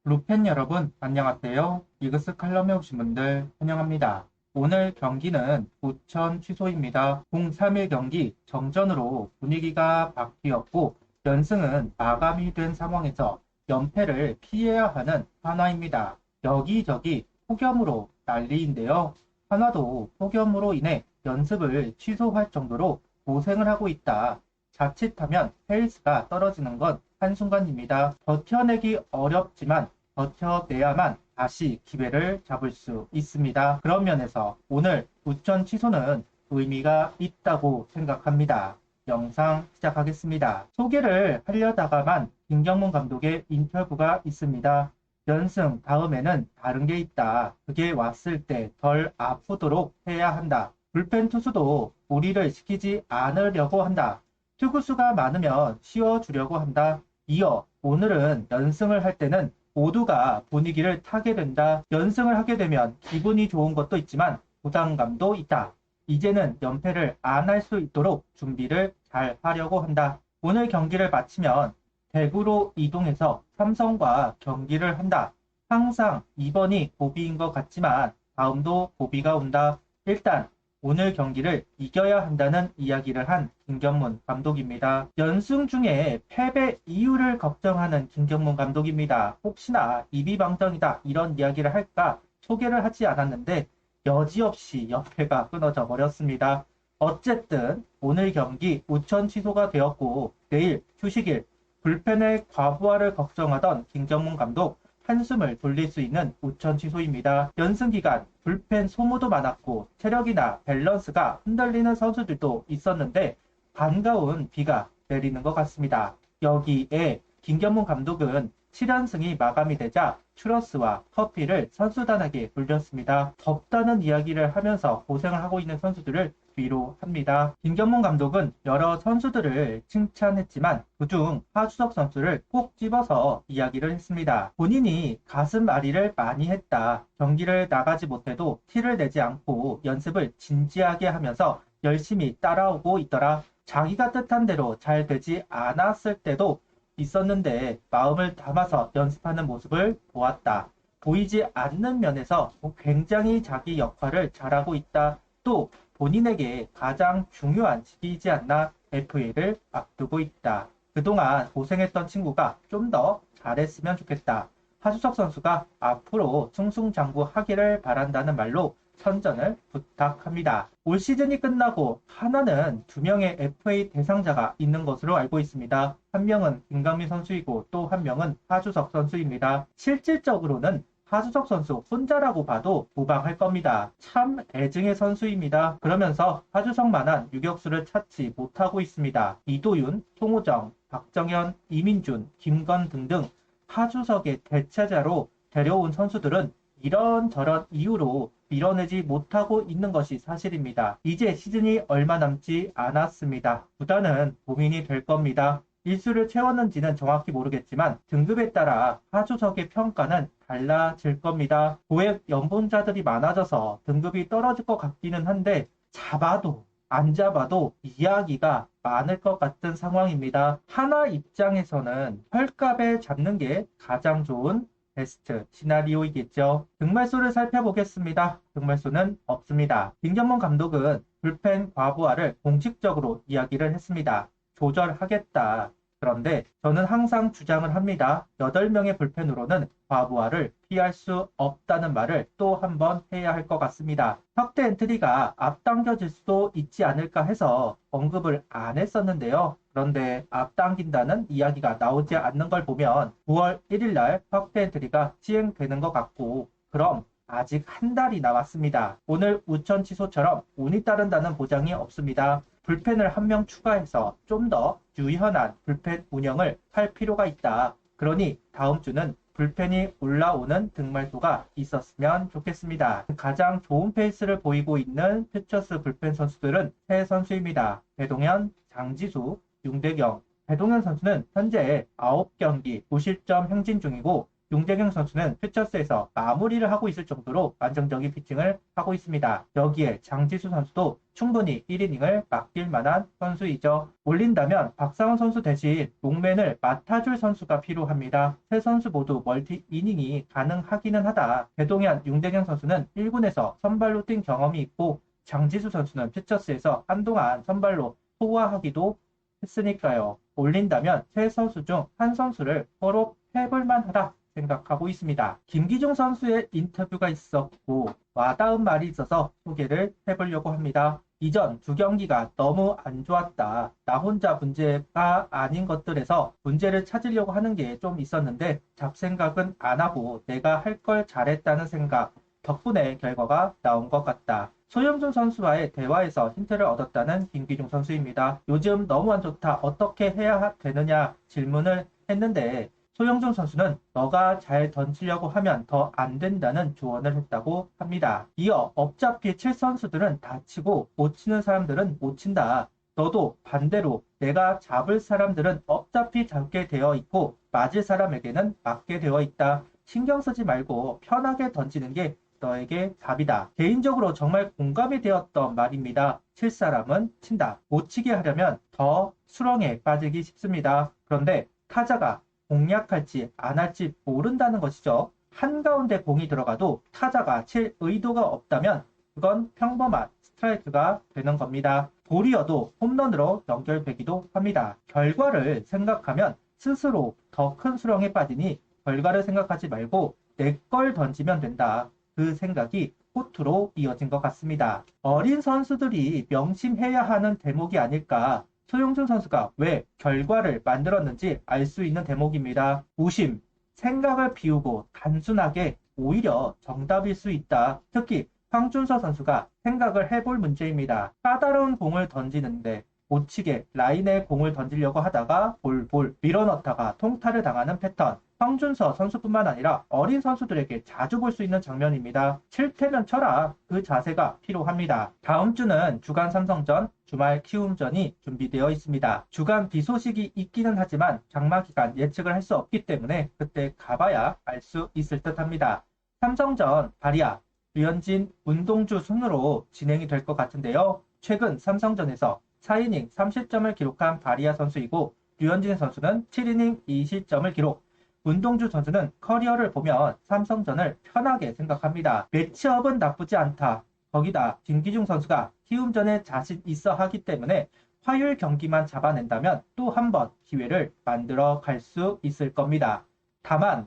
블루팬 여러분, 안녕하세요. 이그스 칼럼에 오신 분들 환영합니다. 오늘 경기는 부천 취소입니다. 공 3일 경기 정전으로 분위기가 바뀌었고 연승은 마감이 된 상황에서 연패를 피해야 하는 하나입니다. 여기저기 폭염으로 난리인데요. 하나도 폭염으로 인해 연습을 취소할 정도로 고생을 하고 있다. 자칫하면 페이스가 떨어지는 건 한순간입니다. 버텨내기 어렵지만 버텨내야만 다시 기회를 잡을 수 있습니다. 그런 면에서 오늘 부천 취소는 의미가 있다고 생각합니다. 영상 시작하겠습니다. 소개를 하려다가만 김경문 감독의 인터뷰가 있습니다. 연승 다음에는 다른 게 있다. 그게 왔을 때 덜 아프도록 해야 한다. 불펜 투수도 무리를 시키지 않으려고 한다. 투구수가 많으면 쉬어주려고 한다. 이어 오늘은 연승을 할 때는 모두가 분위기를 타게 된다. 연승을 하게 되면 기분이 좋은 것도 있지만 부담감도 있다. 이제는 연패를 안 할 수 있도록 준비를 잘 하려고 한다. 오늘 경기를 마치면 대구로 이동해서 삼성과 경기를 한다. 항상 이번이 고비인 것 같지만 다음도 고비가 온다. 일단 오늘 경기를 이겨야 한다는 이야기를 한 김경문 감독입니다. 연승 중에 패배 이유를 걱정하는 김경문 감독입니다. 혹시나 이비방정이다 이런 이야기를 할까 소개를 하지 않았는데 여지없이 연패가 끊어져 버렸습니다. 어쨌든 오늘 경기 우천 취소가 되었고 내일 휴식일 불펜의 과부하를 걱정하던 김경문 감독 한숨을 돌릴 수 있는 우천 취소입니다. 연승 기간 불펜 소모도 많았고 체력이나 밸런스가 흔들리는 선수들도 있었는데 반가운 비가 내리는 것 같습니다. 여기에 김경문 감독은 7연승이 마감이 되자 추러스와 커피를 선수단에게 물렸습니다. 덥다는 이야기를 하면서 고생을 하고 있는 선수들을 위로합니다. 김경문 감독은 여러 선수들을 칭찬했지만 그중 하주석 선수를 꼭 집어서 이야기를 했습니다. 본인이 가슴 앓이를 많이 했다. 경기를 나가지 못해도 티를 내지 않고 연습을 진지하게 하면서 열심히 따라오고 있더라. 자기가 뜻한 대로 잘 되지 않았을 때도 있었는데 마음을 담아서 연습하는 모습을 보았다. 보이지 않는 면에서 굉장히 자기 역할을 잘하고 있다. 또 본인에게 가장 중요한 시기이지 않나. FA를 앞두고 있다. 그동안 고생했던 친구가 좀 더 잘했으면 좋겠다. 하주석 선수가 앞으로 승승장구하기를 바란다는 말로 선전을 부탁합니다. 올 시즌이 끝나고 하나는 2명의 FA 대상자가 있는 것으로 알고 있습니다. 한 명은 김강민 선수이고 또 한 명은 하주석 선수입니다. 실질적으로는 하주석 선수 혼자라고 봐도 무방할 겁니다. 참 애증의 선수입니다. 그러면서 하주석만한 유격수를 찾지 못하고 있습니다. 이도윤, 송호정, 박정현, 이민준, 김건 등등 하주석의 대체자로 데려온 선수들은 이런저런 이유로 밀어내지 못하고 있는 것이 사실입니다. 이제 시즌이 얼마 남지 않았습니다. 구단은 고민이 될 겁니다. 일수를 채웠는지는 정확히 모르겠지만 등급에 따라 하주석의 평가는 달라질 겁니다. 고액 연봉자들이 많아져서 등급이 떨어질 것 같기는 한데 잡아도 안 잡아도 이야기가 많을 것 같은 상황입니다. 하나 입장에서는 헐값에 잡는 게 가장 좋은 베스트 시나리오이겠죠. 등말소를 살펴보겠습니다. 등말소는 없습니다. 김경문 감독은 불펜 과부하를 공식적으로 이야기를 했습니다. 조절하겠다. 그런데 저는 항상 주장을 합니다. 8명의 불펜으로는 과부하를 피할 수 없다는 말을 또 한 번 해야 할 것 같습니다. 확대 엔트리가 앞당겨질 수도 있지 않을까 해서 언급을 안 했었는데요. 그런데 앞당긴다는 이야기가 나오지 않는 걸 보면 9월 1일 날 확대 엔트리가 시행되는 것 같고 그럼 아직 한 달이 남았습니다. 오늘 우천 취소처럼 운이 따른다는 보장이 없습니다. 불펜을 한 명 추가해서 좀 더 유연한 불펜 운영을 할 필요가 있다. 그러니 다음 주는 불펜이 올라오는 등말소가 있었으면 좋겠습니다. 가장 좋은 페이스를 보이고 있는 퓨처스 불펜 선수들은 세 선수입니다. 배동현, 장지수, 윤대경. 배동현 선수는 현재 9경기 무실점 행진 중이고 윤대경 선수는 퓨처스에서 마무리를 하고 있을 정도로 안정적인 피칭을 하고 있습니다. 여기에 장지수 선수도 충분히 1이닝을 맡길 만한 선수이죠. 올린다면 박상원 선수 대신 롱맨을 맡아줄 선수가 필요합니다. 세 선수 모두 멀티 이닝이 가능하기는 하다. 배동현, 윤대경 선수는 1군에서 선발로 뛴 경험이 있고 장지수 선수는 퓨처스에서 한동안 선발로 소화하기도 했으니까요. 올린다면 세 선수 중 한 선수를 서로 해볼만 하다 생각하고 있습니다. 김기중 선수의 인터뷰가 있었고 와닿은 말이 있어서 소개를 해보려고 합니다. 이전 두 경기가 너무 안 좋았다. 나 혼자 문제가 아닌 것들에서 문제를 찾으려고 하는 게 좀 있었는데 잡생각은 안 하고 내가 할 걸 잘했다는 생각 덕분에 결과가 나온 것 같다. 소영준 선수와의 대화에서 힌트를 얻었다는 김기중 선수입니다. 요즘 너무 안 좋다. 어떻게 해야 되느냐 질문을 했는데 소영준 선수는 너가 잘 던지려고 하면 더 안 된다는 조언을 했다고 합니다. 이어 어차피 칠 선수들은 다 치고 못 치는 사람들은 못 친다. 너도 반대로 내가 잡을 사람들은 어차피 잡게 되어 있고 맞을 사람에게는 맞게 되어 있다. 신경 쓰지 말고 편하게 던지는 게 너에게 답이다. 개인적으로 정말 공감이 되었던 말입니다. 칠 사람은 친다. 못 치게 하려면 더 수렁에 빠지기 쉽습니다. 그런데 타자가 공략할지 안 할지 모른다는 것이죠. 한가운데 공이 들어가도 타자가 칠 의도가 없다면 그건 평범한 스트라이크가 되는 겁니다. 볼이어도 홈런으로 연결되기도 합니다. 결과를 생각하면 스스로 더 큰 수렁에 빠지니 결과를 생각하지 말고 내 걸 던지면 된다. 그 생각이 호투로 이어진 것 같습니다. 어린 선수들이 명심해야 하는 대목이 아닐까. 소영준 선수가 왜 결과를 만들었는지 알 수 있는 대목입니다. 무심, 생각을 비우고 단순하게 오히려 정답일 수 있다. 특히 황준서 선수가 생각을 해볼 문제입니다. 까다로운 공을 던지는데 못 치게 라인에 공을 던지려고 하다가 볼 밀어넣다가 통타를 당하는 패턴. 황준서 선수뿐만 아니라 어린 선수들에게 자주 볼 수 있는 장면입니다. 칠 테면 쳐라. 그 자세가 필요합니다. 다음 주는 주간 삼성전, 주말 키움전이 준비되어 있습니다. 주간 비 소식이 있기는 하지만 장마 기간 예측을 할 수 없기 때문에 그때 가봐야 알 수 있을 듯 합니다. 삼성전 바리아, 류현진, 문동주 순으로 진행이 될 것 같은데요. 최근 삼성전에서 4이닝 30점을 기록한 바리아 선수이고 류현진 선수는 7이닝 2실점을 기록. 문동주 선수는 커리어를 보면 삼성전을 편하게 생각합니다. 매치업은 나쁘지 않다. 거기다 김기중 선수가 키움전에 자신 있어 하기 때문에 화요일 경기만 잡아낸다면 또 한 번 기회를 만들어 갈 수 있을 겁니다. 다만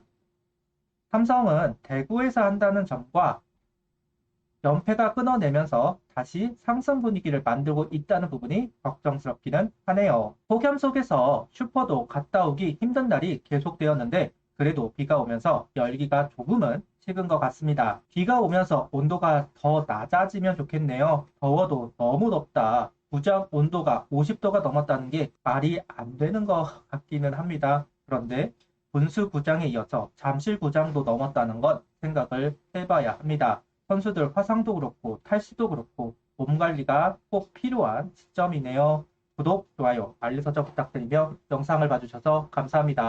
삼성은 대구에서 한다는 점과 연패가 끊어내면서 다시 상승 분위기를 만들고 있다는 부분이 걱정스럽기는 하네요. 폭염 속에서 슈퍼도 갔다 오기 힘든 날이 계속되었는데 그래도 비가 오면서 열기가 조금은 식은 것 같습니다. 비가 오면서 온도가 더 낮아지면 좋겠네요. 더워도 너무 덥다. 구장 온도가 50도가 넘었다는 게 말이 안 되는 것 같기는 합니다. 그런데 분수 구장에 이어서 잠실 구장도 넘었다는 건 생각을 해봐야 합니다. 선수들 화상도 그렇고 탈수도 그렇고 몸 관리가 꼭 필요한 시점이네요. 구독, 좋아요, 알림 설정 부탁드리며 영상을 봐주셔서 감사합니다.